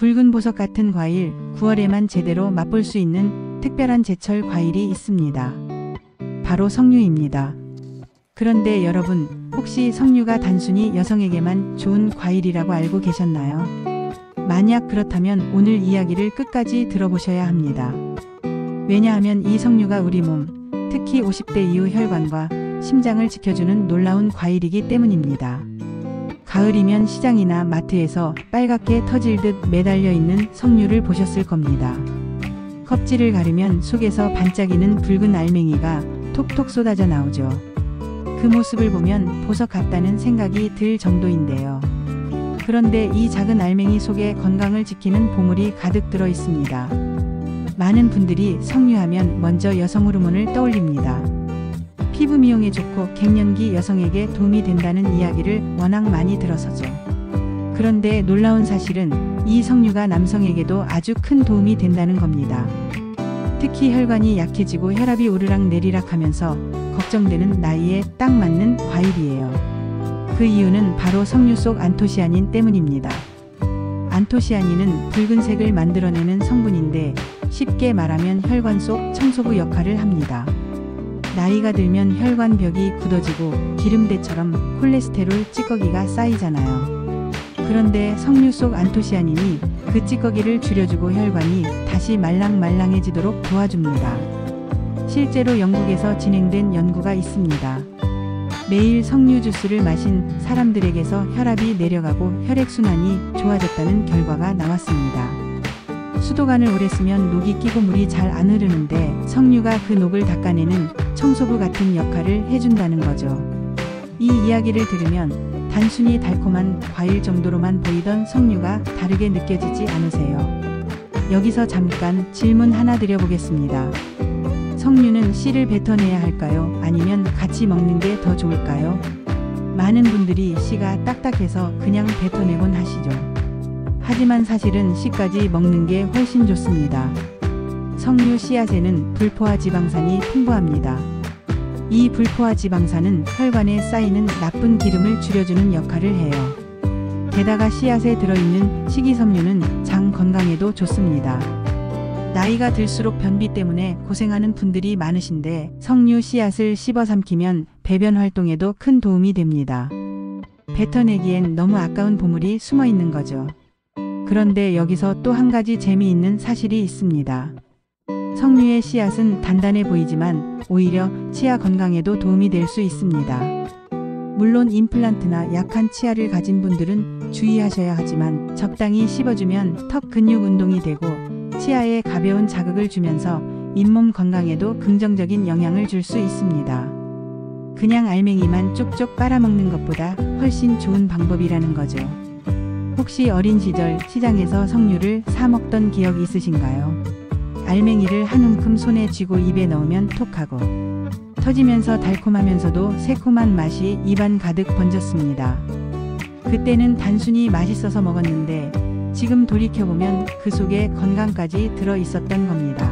붉은 보석 같은 과일, 9월에만 제대로 맛볼 수 있는 특별한 제철 과일이 있습니다. 바로 석류입니다. 그런데 여러분, 혹시 석류가 단순히 여성에게만 좋은 과일이라고 알고 계셨나요? 만약 그렇다면 오늘 이야기를 끝까지 들어보셔야 합니다. 왜냐하면 이 석류가 우리 몸, 특히 50대 이후 혈관과 심장을 지켜주는 놀라운 과일이기 때문입니다. 가을이면 시장이나 마트에서 빨갛게 터질듯 매달려 있는 석류를 보셨을 겁니다. 껍질을 가르면 속에서 반짝이는 붉은 알맹이가 톡톡 쏟아져 나오죠. 그 모습을 보면 보석 같다는 생각이 들 정도인데요. 그런데 이 작은 알맹이 속에 건강을 지키는 보물이 가득 들어 있습니다. 많은 분들이 석류하면 먼저 여성 호르몬을 떠올립니다. 피부 미용에 좋고 갱년기 여성에게 도움이 된다는 이야기를 워낙 많이 들어서죠. 그런데 놀라운 사실은 이 석류가 남성에게도 아주 큰 도움이 된다는 겁니다. 특히 혈관이 약해지고 혈압이 오르락 내리락 하면서 걱정되는 나이에 딱 맞는 과일이에요. 그 이유는 바로 석류 속 안토시아닌 때문입니다. 안토시아닌은 붉은색을 만들어내는 성분인데 쉽게 말하면 혈관 속 청소부 역할을 합니다. 나이가 들면 혈관벽이 굳어지고 기름때처럼 콜레스테롤 찌꺼기가 쌓이잖아요. 그런데 석류 속 안토시아닌이 그 찌꺼기를 줄여주고 혈관이 다시 말랑말랑해지도록 도와줍니다. 실제로 영국에서 진행된 연구가 있습니다. 매일 석류 주스를 마신 사람들에게서 혈압이 내려가고 혈액순환이 좋아졌다는 결과가 나왔습니다. 수도관을 오래 쓰면 녹이 끼고 물이 잘 안 흐르는데 석류가 그 녹을 닦아내는 청소부 같은 역할을 해준다는 거죠. 이 이야기를 들으면 단순히 달콤한 과일 정도로만 보이던 석류가 다르게 느껴지지 않으세요? 여기서 잠깐 질문 하나 드려보겠습니다. 석류는 씨를 뱉어내야 할까요? 아니면 같이 먹는 게 더 좋을까요? 많은 분들이 씨가 딱딱해서 그냥 뱉어내곤 하시죠. 하지만 사실은 씨까지 먹는 게 훨씬 좋습니다. 석류 씨앗에는 불포화 지방산이 풍부합니다. 이 불포화 지방산은 혈관에 쌓이는 나쁜 기름을 줄여주는 역할을 해요. 게다가 씨앗에 들어있는 식이섬유는 장 건강에도 좋습니다. 나이가 들수록 변비 때문에 고생하는 분들이 많으신데 석류 씨앗을 씹어 삼키면 배변 활동에도 큰 도움이 됩니다. 뱉어내기엔 너무 아까운 보물이 숨어 있는 거죠. 그런데 여기서 또 한 가지 재미있는 사실이 있습니다. 석류의 씨앗은 단단해 보이지만 오히려 치아 건강에도 도움이 될 수 있습니다. 물론 임플란트나 약한 치아를 가진 분들은 주의하셔야 하지만 적당히 씹어주면 턱 근육 운동이 되고 치아에 가벼운 자극을 주면서 잇몸 건강에도 긍정적인 영향을 줄 수 있습니다. 그냥 알맹이만 쪽쪽 빨아먹는 것보다 훨씬 좋은 방법이라는 거죠. 혹시 어린 시절 시장에서 석류를 사 먹던 기억 있으신가요? 알맹이를 한 움큼 손에 쥐고 입에 넣으면 톡하고 터지면서 달콤하면서도 새콤한 맛이 입안 가득 번졌습니다. 그때는 단순히 맛있어서 먹었는데 지금 돌이켜보면 그 속에 건강까지 들어 있었던 겁니다.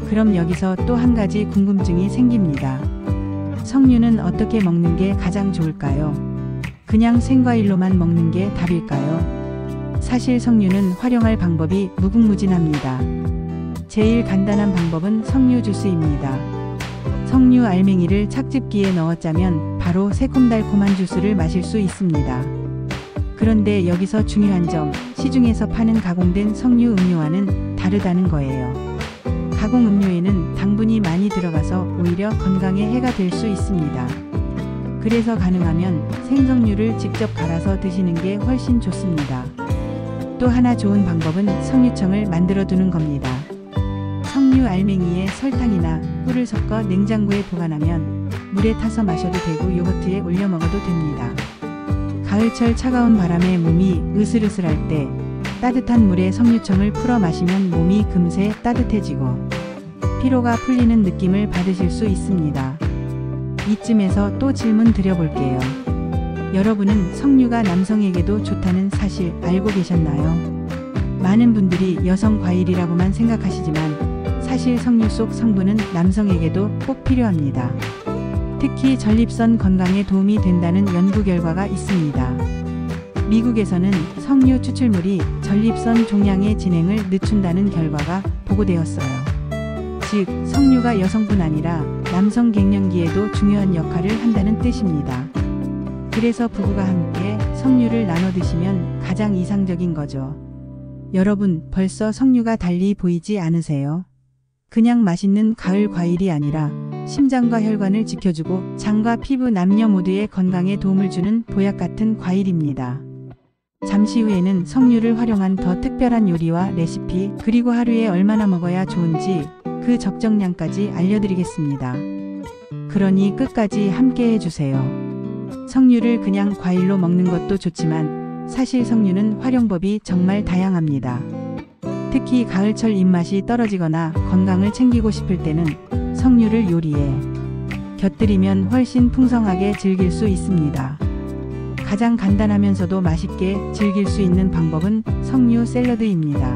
그럼 여기서 또 한 가지 궁금증이 생깁니다. 석류는 어떻게 먹는 게 가장 좋을까요? 그냥 생과일로만 먹는 게 답일까요? 사실 석류는 활용할 방법이 무궁무진합니다. 제일 간단한 방법은 석류 주스입니다. 석류 알맹이를 착즙기에 넣어 짜면 바로 새콤달콤한 주스를 마실 수 있습니다. 그런데 여기서 중요한 점, 시중에서 파는 가공된 석류 음료와는 다르다는 거예요. 가공 음료에는 당분이 많이 들어가서 오히려 건강에 해가 될 수 있습니다. 그래서 가능하면 생석류를 직접 갈아서 드시는 게 훨씬 좋습니다. 또 하나 좋은 방법은 석류청을 만들어 두는 겁니다. 석류 알맹이에 설탕이나 꿀을 섞어 냉장고에 보관하면 물에 타서 마셔도 되고 요거트에 올려 먹어도 됩니다. 가을철 차가운 바람에 몸이 으슬으슬할 때 따뜻한 물에 석류청을 풀어 마시면 몸이 금세 따뜻해지고 피로가 풀리는 느낌을 받으실 수 있습니다. 이쯤에서 또 질문 드려볼게요. 여러분은 석류가 남성에게도 좋다는 사실 알고 계셨나요? 많은 분들이 여성 과일이라고만 생각하시지만 사실 석류 속 성분은 남성에게도 꼭 필요합니다. 특히 전립선 건강에 도움이 된다는 연구 결과가 있습니다. 미국에서는 석류 추출물이 전립선 종양의 진행을 늦춘다는 결과가 보고되었어요. 즉, 석류가 여성뿐 아니라 남성 갱년기에도 중요한 역할을 한다는 뜻입니다. 그래서 부부가 함께 석류를 나눠 드시면 가장 이상적인 거죠. 여러분, 벌써 석류가 달리 보이지 않으세요? 그냥 맛있는 가을 과일이 아니라 심장과 혈관을 지켜주고 장과 피부 남녀 모두의 건강에 도움을 주는 보약 같은 과일입니다. 잠시 후에는 석류를 활용한 더 특별한 요리와 레시피, 그리고 하루에 얼마나 먹어야 좋은지 그 적정량까지 알려드리겠습니다. 그러니 끝까지 함께 해주세요. 석류를 그냥 과일로 먹는 것도 좋지만 사실 석류는 활용법이 정말 다양합니다. 특히 가을철 입맛이 떨어지거나 건강을 챙기고 싶을 때는 석류를 요리에 곁들이면 훨씬 풍성하게 즐길 수 있습니다. 가장 간단하면서도 맛있게 즐길 수 있는 방법은 석류 샐러드입니다.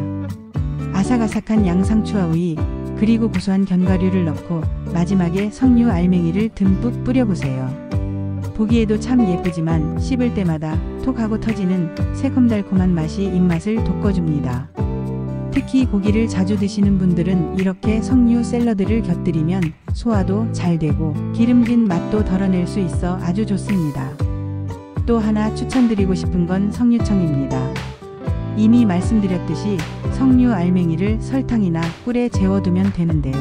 아삭아삭한 양상추와 우이, 그리고 고소한 견과류를 넣고 마지막에 석류 알맹이를 듬뿍 뿌려보세요. 보기에도 참 예쁘지만 씹을 때마다 톡 하고 터지는 새콤달콤한 맛이 입맛을 돋궈줍니다. 특히 고기를 자주 드시는 분들은 이렇게 석류 샐러드를 곁들이면 소화도 잘 되고 기름진 맛도 덜어낼 수 있어 아주 좋습니다. 또 하나 추천드리고 싶은 건 석류청입니다. 이미 말씀드렸듯이 석류 알맹이를 설탕이나 꿀에 재워두면 되는데요.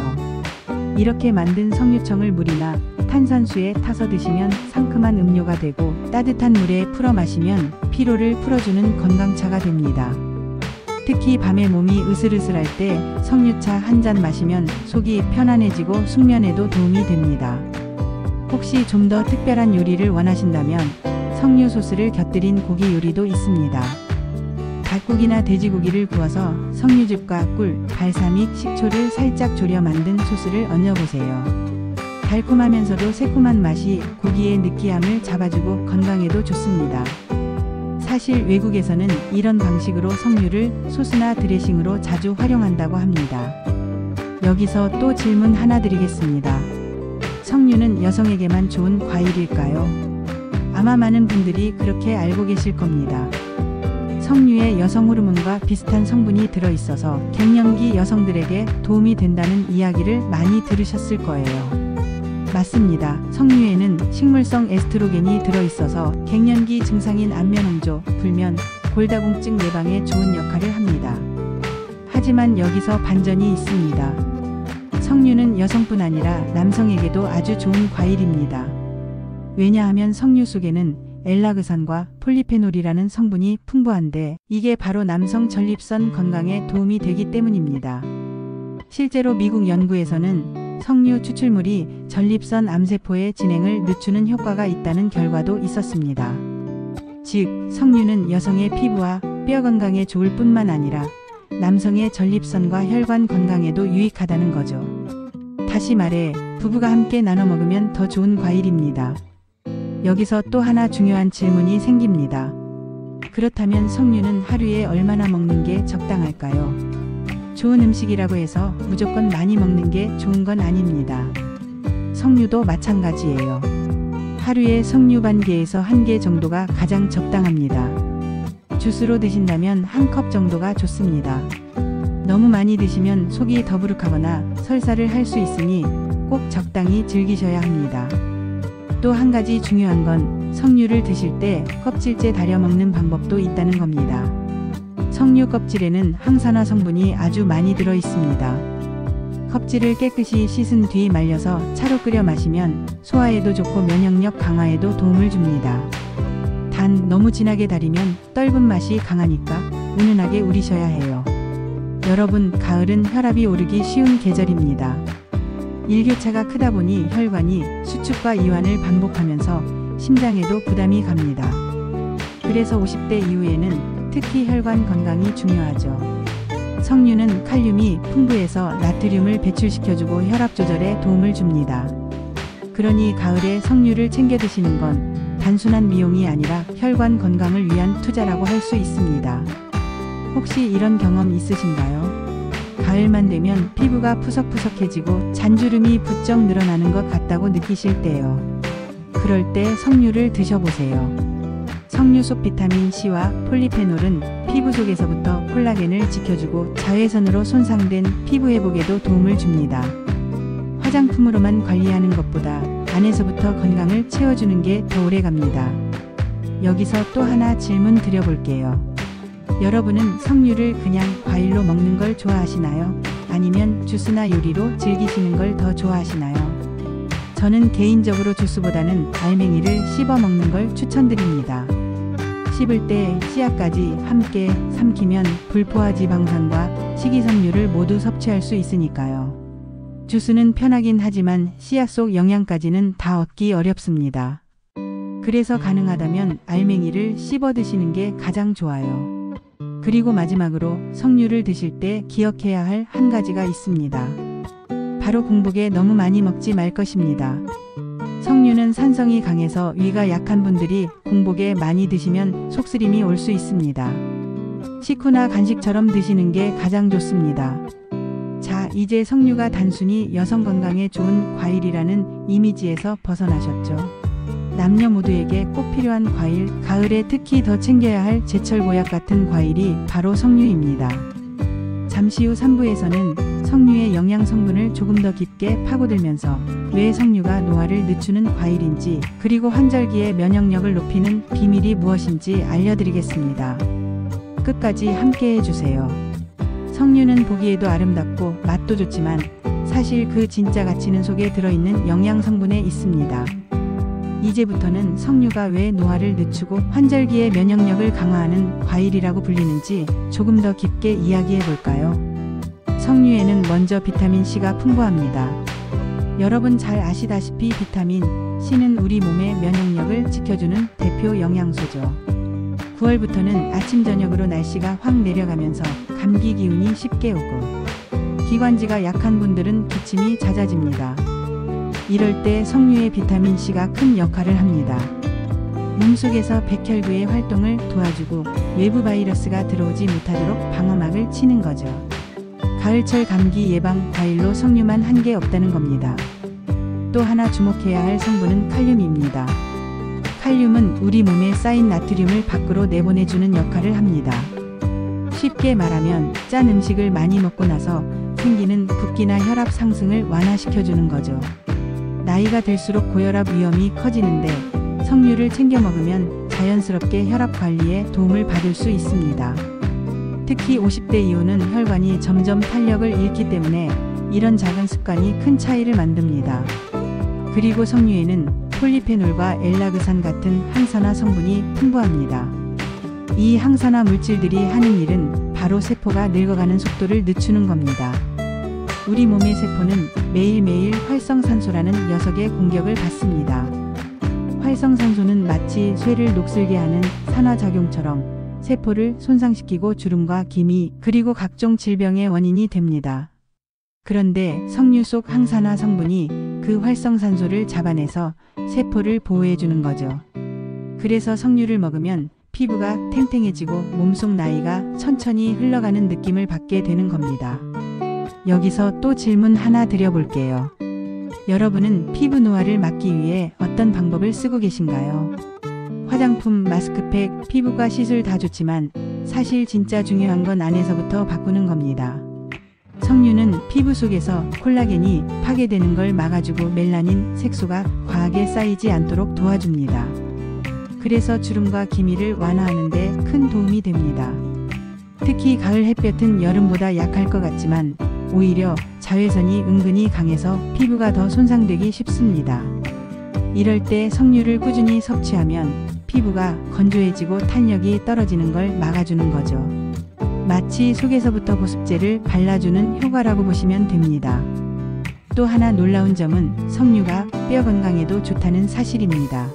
이렇게 만든 석류청을 물이나 탄산수에 타서 드시면 상큼한 음료가 되고 따뜻한 물에 풀어 마시면 피로를 풀어주는 건강차가 됩니다. 특히 밤에 몸이 으슬으슬할 때 석류차 한 잔 마시면 속이 편안해지고 숙면에도 도움이 됩니다. 혹시 좀 더 특별한 요리를 원하신다면 석류 소스를 곁들인 고기 요리도 있습니다. 닭고기나 돼지고기를 구워서 석류즙과 꿀, 발사믹, 식초를 살짝 졸여 만든 소스를 얹어보세요. 달콤하면서도 새콤한 맛이 고기의 느끼함을 잡아주고 건강에도 좋습니다. 사실 외국에서는 이런 방식으로 석류를 소스나 드레싱으로 자주 활용한다고 합니다. 여기서 또 질문 하나 드리겠습니다. 석류는 여성에게만 좋은 과일일까요? 아마 많은 분들이 그렇게 알고 계실 겁니다. 석류에 여성 호르몬과 비슷한 성분이 들어있어서 갱년기 여성들에게 도움이 된다는 이야기를 많이 들으셨을 거예요. 맞습니다. 석류에는 식물성 에스트로겐이 들어있어서 갱년기 증상인 안면홍조, 불면, 골다공증 예방에 좋은 역할을 합니다. 하지만 여기서 반전이 있습니다. 석류는 여성뿐 아니라 남성에게도 아주 좋은 과일입니다. 왜냐하면 석류 속에는 엘라그산과 폴리페놀이라는 성분이 풍부한데 이게 바로 남성 전립선 건강에 도움이 되기 때문입니다. 실제로 미국 연구에서는 석류 추출물이 전립선 암세포의 진행을 늦추는 효과가 있다는 결과도 있었습니다. 즉, 석류는 여성의 피부와 뼈 건강에 좋을 뿐만 아니라 남성의 전립선과 혈관 건강에도 유익하다는 거죠. 다시 말해, 부부가 함께 나눠 먹으면 더 좋은 과일입니다. 여기서 또 하나 중요한 질문이 생깁니다. 그렇다면 석류는 하루에 얼마나 먹는 게 적당할까요? 좋은 음식이라고 해서 무조건 많이 먹는 게 좋은 건 아닙니다. 석류도 마찬가지예요. 하루에 석류 반 개에서 1개 정도가 가장 적당합니다. 주스로 드신다면 1컵 정도가 좋습니다. 너무 많이 드시면 속이 더부룩하거나 설사를 할 수 있으니 꼭 적당히 즐기셔야 합니다. 또 한 가지 중요한 건 석류를 드실 때 껍질째 다려 먹는 방법도 있다는 겁니다. 석류 껍질에는 항산화 성분이 아주 많이 들어 있습니다. 껍질을 깨끗이 씻은 뒤 말려서 차로 끓여 마시면 소화에도 좋고 면역력 강화에도 도움을 줍니다. 단 너무 진하게 달이면 떫은 맛이 강하니까 은은하게 우리셔야 해요. 여러분, 가을은 혈압이 오르기 쉬운 계절입니다. 일교차가 크다 보니 혈관이 수축과 이완을 반복하면서 심장에도 부담이 갑니다. 그래서 50대 이후에는 특히 혈관 건강이 중요하죠. 석류는 칼륨이 풍부해서 나트륨을 배출시켜주고 혈압 조절에 도움을 줍니다. 그러니 가을에 석류를 챙겨 드시는 건 단순한 미용이 아니라 혈관 건강을 위한 투자라고 할 수 있습니다. 혹시 이런 경험 있으신가요? 가을만 되면 피부가 푸석푸석해지고 잔주름이 부쩍 늘어나는 것 같다고 느끼실 때요. 그럴 때 석류를 드셔보세요. 석류 속 비타민 C와 폴리페놀은 피부 속에서부터 콜라겐을 지켜주고 자외선으로 손상된 피부 회복에도 도움을 줍니다. 화장품으로만 관리하는 것보다 안에서부터 건강을 채워주는 게 더 오래 갑니다. 여기서 또 하나 질문 드려볼게요. 여러분은 석류를 그냥 과일로 먹는 걸 좋아하시나요? 아니면 주스나 요리로 즐기시는 걸 더 좋아하시나요? 저는 개인적으로 주스보다는 알맹이를 씹어 먹는 걸 추천드립니다. 씹을 때 씨앗까지 함께 삼키면 불포화 지방산과 식이섬유를 모두 섭취할 수 있으니까요. 주스는 편하긴 하지만 씨앗 속 영양까지는 다 얻기 어렵습니다. 그래서 가능하다면 알맹이를 씹어 드시는 게 가장 좋아요. 그리고 마지막으로 석류를 드실 때 기억해야 할 한 가지가 있습니다. 바로 공복에 너무 많이 먹지 말 것입니다. 석류는 산성이 강해서 위가 약한 분들이 공복에 많이 드시면 속쓰림이 올 수 있습니다. 식후나 간식처럼 드시는 게 가장 좋습니다. 자, 이제 석류가 단순히 여성 건강에 좋은 과일이라는 이미지에서 벗어나셨죠? 남녀 모두에게 꼭 필요한 과일, 가을에 특히 더 챙겨야 할 제철 보약 같은 과일이 바로 석류입니다. 잠시 후 3부에서는 석류의 영양 성분을 조금 더 깊게 파고들면서 왜 석류가 노화를 늦추는 과일인지, 그리고 환절기에 면역력을 높이는 비밀이 무엇인지 알려드리겠습니다. 끝까지 함께 해주세요. 석류는 보기에도 아름답고 맛도 좋지만 사실 그 진짜 가치는 속에 들어있는 영양 성분에 있습니다. 이제부터는 석류가 왜 노화를 늦추고 환절기에 면역력을 강화하는 과일이라고 불리는지 조금 더 깊게 이야기해 볼까요? 석류에는 먼저 비타민 C가 풍부합니다. 여러분 잘 아시다시피 비타민 C는 우리 몸의 면역력을 지켜주는 대표 영양소죠. 9월부터는 아침 저녁으로 날씨가 확 내려가면서 감기 기운이 쉽게 오고 기관지가 약한 분들은 기침이 잦아집니다. 이럴 때 석류의 비타민 C가 큰 역할을 합니다. 몸속에서 백혈구의 활동을 도와주고 외부 바이러스가 들어오지 못하도록 방어막을 치는 거죠. 가을철 감기 예방 과일로 석류만 한 게 없다는 겁니다. 또 하나 주목해야 할 성분은 칼륨입니다. 칼륨은 우리 몸에 쌓인 나트륨을 밖으로 내보내주는 역할을 합니다. 쉽게 말하면 짠 음식을 많이 먹고 나서 생기는 붓기나 혈압 상승을 완화시켜주는 거죠. 나이가 들수록 고혈압 위험이 커지는데 석류를 챙겨 먹으면 자연스럽게 혈압 관리에 도움을 받을 수 있습니다. 특히 50대 이후는 혈관이 점점 탄력을 잃기 때문에 이런 작은 습관이 큰 차이를 만듭니다. 그리고 석류에는 폴리페놀과 엘라그산 같은 항산화 성분이 풍부합니다. 이 항산화 물질들이 하는 일은 바로 세포가 늙어가는 속도를 늦추는 겁니다. 우리 몸의 세포는 매일매일 활성산소라는 녀석의 공격을 받습니다. 활성산소는 마치 쇠를 녹슬게 하는 산화작용처럼 세포를 손상시키고 주름과 기미, 그리고 각종 질병의 원인이 됩니다. 그런데 석류 속 항산화 성분이 그 활성산소를 잡아내서 세포를 보호해주는 거죠. 그래서 석류를 먹으면 피부가 탱탱해지고 몸속 나이가 천천히 흘러가는 느낌을 받게 되는 겁니다. 여기서 또 질문 하나 드려볼게요. 여러분은 피부 노화를 막기 위해 어떤 방법을 쓰고 계신가요? 화장품, 마스크팩, 피부과 시술 다 좋지만 사실 진짜 중요한 건 안에서부터 바꾸는 겁니다. 석류는 피부 속에서 콜라겐이 파괴되는 걸 막아주고 멜라닌, 색소가 과하게 쌓이지 않도록 도와줍니다. 그래서 주름과 기미를 완화하는 데 큰 도움이 됩니다. 특히 가을 햇볕은 여름보다 약할 것 같지만 오히려 자외선이 은근히 강해서 피부가 더 손상되기 쉽습니다. 이럴 때 석류를 꾸준히 섭취하면 피부가 건조해지고 탄력이 떨어지는 걸 막아주는 거죠. 마치 속에서부터 보습제를 발라주는 효과라고 보시면 됩니다. 또 하나 놀라운 점은 석류가 뼈 건강에도 좋다는 사실입니다.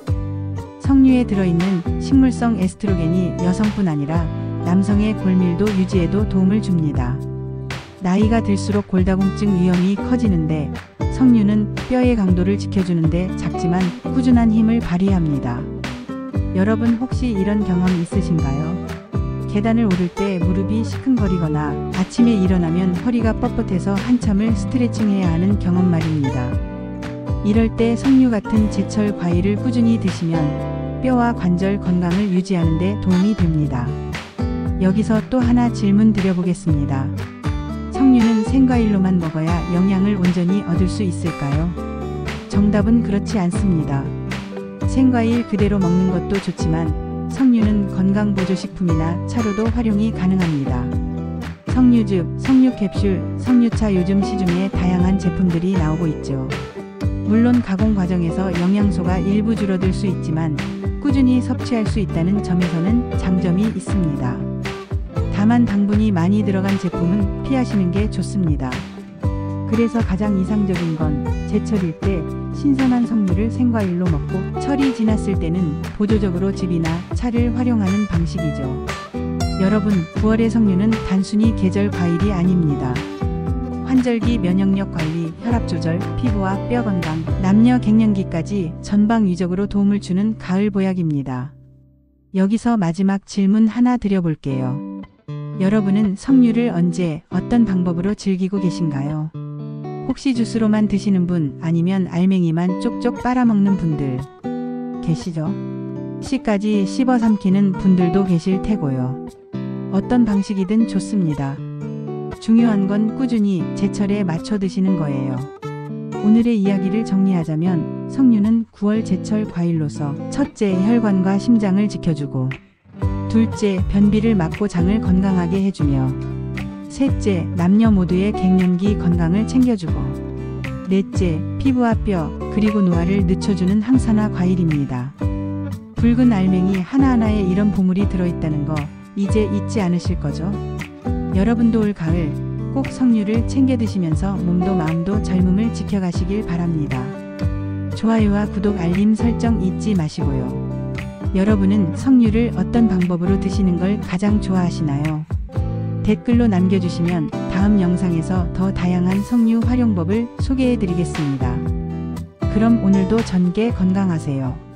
석류에 들어있는 식물성 에스트로겐이 여성뿐 아니라 남성의 골밀도 유지에도 도움을 줍니다. 나이가 들수록 골다공증 위험이 커지는데 석류는 뼈의 강도를 지켜주는데 작지만 꾸준한 힘을 발휘합니다. 여러분 혹시 이런 경험 있으신가요? 계단을 오를 때 무릎이 시큰거리거나 아침에 일어나면 허리가 뻣뻣해서 한참을 스트레칭해야 하는 경험 말입니다. 이럴 때 석류 같은 제철 과일을 꾸준히 드시면 뼈와 관절 건강을 유지하는 데 도움이 됩니다. 여기서 또 하나 질문 드려보겠습니다. 석류는 생과일로만 먹어야 영양을 온전히 얻을 수 있을까요? 정답은 그렇지 않습니다. 생과일 그대로 먹는 것도 좋지만 석류는 건강보조식품이나 차로도 활용이 가능합니다. 석류즙, 석류캡슐, 석류차 요즘 시중에 다양한 제품들이 나오고 있죠. 물론 가공 과정에서 영양소가 일부 줄어들 수 있지만 꾸준히 섭취할 수 있다는 점에서는 장점이 있습니다. 다만 당분이 많이 들어간 제품은 피하시는 게 좋습니다. 그래서 가장 이상적인 건 제철일 때 신선한 석류를 생과일로 먹고 철이 지났을 때는 보조적으로 즙이나 차를 활용하는 방식이죠. 여러분, 9월의 석류는 단순히 계절 과일이 아닙니다. 환절기 면역력 관리, 혈압 조절, 피부와 뼈 건강, 남녀 갱년기까지 전방위적으로 도움을 주는 가을 보약입니다. 여기서 마지막 질문 하나 드려볼게요. 여러분은 석류를 언제, 어떤 방법으로 즐기고 계신가요? 혹시 주스로만 드시는 분, 아니면 알맹이만 쪽쪽 빨아먹는 분들 계시죠? 씨까지 씹어 삼키는 분들도 계실 테고요. 어떤 방식이든 좋습니다. 중요한 건 꾸준히 제철에 맞춰 드시는 거예요. 오늘의 이야기를 정리하자면 석류는 9월 제철 과일로서 첫째, 혈관과 심장을 지켜주고, 둘째, 변비를 막고 장을 건강하게 해주며, 셋째, 남녀 모두의 갱년기 건강을 챙겨주고, 넷째, 피부와 뼈 그리고 노화를 늦춰주는 항산화 과일입니다. 붉은 알맹이 하나하나에 이런 보물이 들어있다는 거 이제 잊지 않으실 거죠? 여러분도 올 가을 꼭 석류를 챙겨 드시면서 몸도 마음도 젊음을 지켜가시길 바랍니다. 좋아요와 구독, 알림 설정 잊지 마시고요. 여러분은 석류를 어떤 방법으로 드시는 걸 가장 좋아하시나요? 댓글로 남겨주시면 다음 영상에서 더 다양한 석류 활용법을 소개해 드리겠습니다. 그럼 오늘도 전개 건강하세요.